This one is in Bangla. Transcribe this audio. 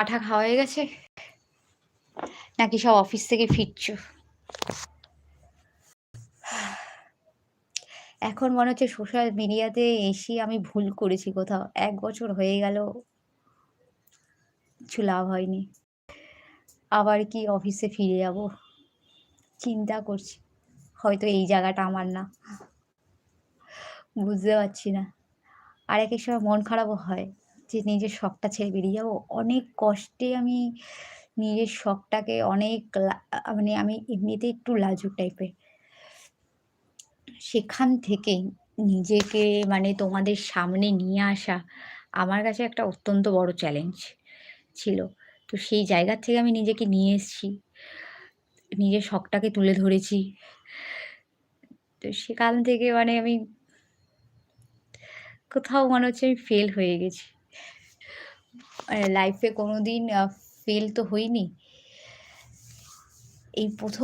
চা-টা খাওয়া হয়ে গেছে? নাকি সব অফিস থেকে ফিরছো? এখন মনে হচ্ছে সোশ্যাল মিডিয়াতে এসে আমি ভুল করেছি কোথাও। ১ বছর হয়ে গেল, কিছু লাভ হয়নি। আবার কি অফিসে ফিরে যাবো? চিন্তা করছি। হয়তো এই জায়গাটা আমার না। বুঝতে পারছি না। আর একেক সময় মন খারাপও হয় যে নিজের শখটা ছেড়ে বেরিয়ে যাবো। অনেক কষ্টে আমি নিজের শখটাকে অনেক মানে আমি এমনিতেই একটু লাজুক টাইপের। সেখান থেকে নিজেকে মানে তোমাদের সামনে নিয়ে আসা আমার কাছে একটা অত্যন্ত বড় চ্যালেঞ্জ ছিল। তো সেই জায়গা থেকে আমি নিজেকে নিয়ে এসছি। নিজের শখটাকে তুলে ধরেছি। তো সেখান থেকে মানে আমি কোথাও মনে হচ্ছে আমি ফেল হয়ে গেছি। লাইফে কোনোদিন ফেল তো হইনি। এই ১ম